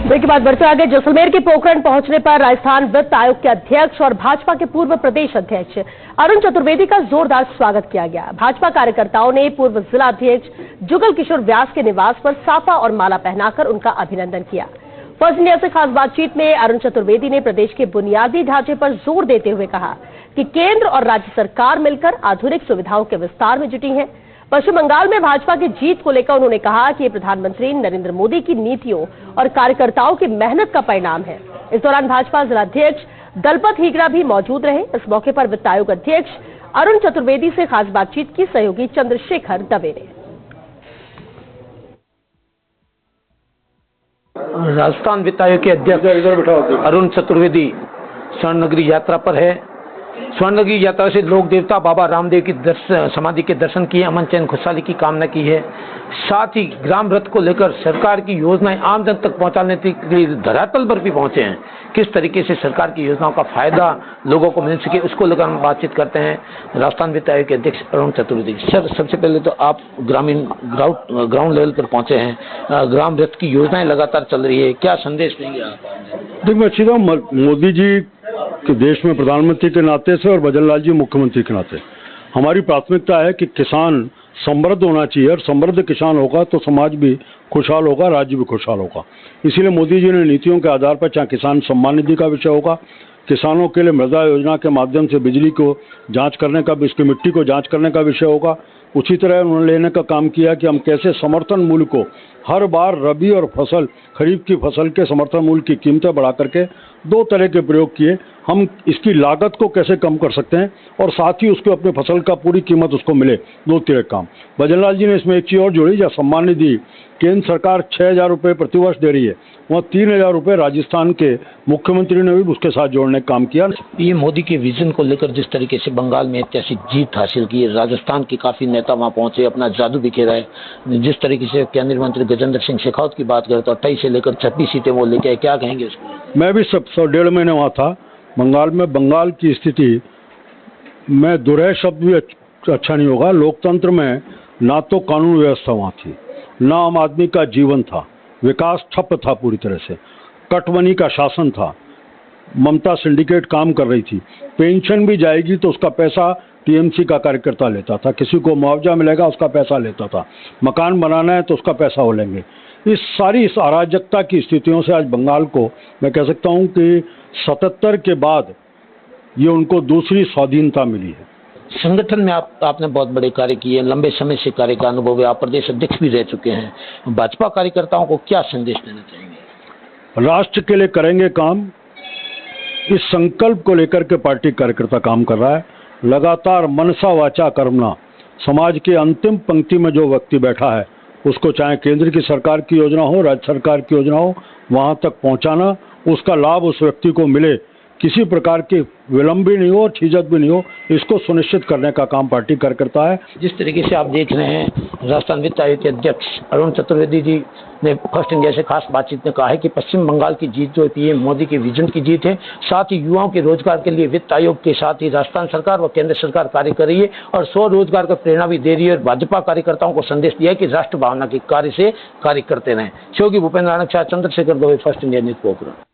Break के बाद बढ़ते आगे। जैसलमेर के पोखरण पहुंचने पर राजस्थान वित्त आयोग के अध्यक्ष और भाजपा के पूर्व प्रदेश अध्यक्ष अरुण चतुर्वेदी का जोरदार स्वागत किया गया। भाजपा कार्यकर्ताओं ने पूर्व जिला अध्यक्ष जुगल किशोर व्यास के निवास पर साफा और माला पहनाकर उनका अभिनंदन किया। फर्स्ट इंडिया से खास बातचीत में अरुण चतुर्वेदी ने प्रदेश के बुनियादी ढांचे पर जोर देते हुए कहा कि केंद्र और राज्य सरकार मिलकर आधुनिक सुविधाओं के विस्तार में जुटी है। पश्चिम बंगाल में भाजपा की जीत को लेकर उन्होंने कहा कि ये प्रधानमंत्री नरेंद्र मोदी की नीतियों और कार्यकर्ताओं की मेहनत का परिणाम है। इस दौरान भाजपा जिलाध्यक्ष दलपत हीगड़ा भी मौजूद रहे। इस मौके पर वित्त आयोग अध्यक्ष अरुण चतुर्वेदी से खास बातचीत की सहयोगी चंद्रशेखर दवे ने। राजस्थान वित्त आयोग के अध्यक्ष अरुण चतुर्वेदी स्वर्ण नगरी यात्रा पर है। स्वर्ण नगरी यात्रा से लोक देवता बाबा रामदेव की समाधि के दर्शन किए, अमन चैन खुशहाली की कामना की है। साथ ही ग्राम रथ को लेकर सरकार की योजनाएं आम जन तक पहुंचाने के लिए धरातल पर भी पहुंचे हैं। किस तरीके से सरकार की योजनाओं का फायदा लोगों को मिल सके, उसको लेकर हम बातचीत करते हैं राजस्थान वित्त आयोग के अध्यक्ष अरुण चतुर्वेदी। सर, सबसे पहले तो आप ग्रामीण ग्राउंड लेवल पर पहुंचे हैं, ग्राम रथ की योजनाएं लगातार चल रही है, क्या संदेश देंगे आप? देखिए, मोदी जी कि देश में प्रधानमंत्री के नाते से और भजनलाल जी मुख्यमंत्री के नाते हमारी प्राथमिकता है कि किसान समृद्ध होना चाहिए, और समृद्ध किसान होगा तो समाज भी खुशहाल होगा, राज्य भी खुशहाल होगा। इसीलिए मोदी जी ने नीतियों के आधार पर, चाहे किसान सम्मान निधि का विषय होगा, किसानों के लिए मृदा योजना के माध्यम से बिजली को जांच करने का, इसकी मिट्टी को जांच करने का विषय होगा। उसी तरह उन्होंने लेने का काम किया कि हम कैसे समर्थन मूल्य को हर बार रबी और खरीफ की फसल के समर्थन मूल्य की कीमतें बढ़ा करके दो तरह के प्रयोग किए। हम इसकी लागत को कैसे कम कर सकते हैं और साथ ही उसको अपने फसल का पूरी कीमत उसको मिले, दो तरह काम। भजनलाल जी ने इसमें एक चीज और जोड़ी, जहाँ सम्मान निधि केंद्र सरकार 6,000 रुपये प्रतिवर्ष दे रही है, वहाँ 3,000 रुपये राजस्थान के मुख्यमंत्री ने भी उसके साथ जोड़ने का काम किया। ये मोदी के विजन को लेकर जिस तरीके से बंगाल में ऐतिहासिक जीत हासिल की है, राजस्थान के काफी नेता वहाँ पहुंचे, अपना जादू बिखेरा है। जिस तरीके से केंद्रीय मंत्री गजेंद्र सिंह शेखावत की बात करें तो 28 से लेकर 26 सीटें वो लेके आए, क्या कहेंगे उसको? मैं भी 1.5 महीने वहाँ था बंगाल में। बंगाल की स्थिति में दुरह शब्द भी अच्छा नहीं होगा। लोकतंत्र में ना तो कानून व्यवस्था वहाँ थी, ना आम आदमी का जीवन था, विकास ठप था पूरी तरह से, कटमनी का शासन था, ममता सिंडिकेट काम कर रही थी। पेंशन भी जाएगी तो उसका पैसा टीएमसी का कार्यकर्ता लेता था, किसी को मुआवजा मिलेगा उसका पैसा लेता था, मकान बनाना है तो उसका पैसा वो लेंगे। इस अराजकता की स्थितियों से आज बंगाल को मैं कह सकता हूँ कि 77 के बाद ये उनको दूसरी स्वाधीनता मिली है। संगठन में आपने बहुत बड़े कार्य किए, लंबे समय से कार्य का अनुभव है, आप प्रदेश अध्यक्ष भी रह चुके हैं। भाजपा कार्यकर्ताओं को क्या संदेश देना चाहेंगे? राष्ट्र के लिए करेंगे काम, इस संकल्प को लेकर के पार्टी कार्यकर्ता काम कर रहा है। लगातार मनसा वाचा कर्मणा, समाज की अंतिम पंक्ति में जो व्यक्ति बैठा है उसको, चाहे केंद्र की सरकार की योजना हो, राज्य सरकार की योजना हो, वहां तक पहुंचाना, उसका लाभ उस व्यक्ति को मिले, किसी प्रकार की विलंब भी नहीं हो और झिझक भी नहीं हो, इसको सुनिश्चित करने का काम पार्टी कार्यकर्ता है। जिस तरीके से आप देख रहे हैं, राजस्थान वित्त आयोग के अध्यक्ष अरुण चतुर्वेदी जी ने फर्स्ट इंडिया से खास बातचीत में कहा है कि पश्चिम बंगाल की जीत जो पीएम मोदी के विजन की जीत है, साथ ही युवाओं के रोजगार के लिए वित्त आयोग के साथ ही राजस्थान सरकार व केंद्र सरकार कार्य कर रही है और स्वरोजगार का प्रेरणा भी दे रही है। भाजपा कार्यकर्ताओं को संदेश दिया है कि राष्ट्र भावना के कार्य से कार्य करते रहें। सहयोगी Bhupendra Rana, Chandrashekhar Dave, first India news Pokhran.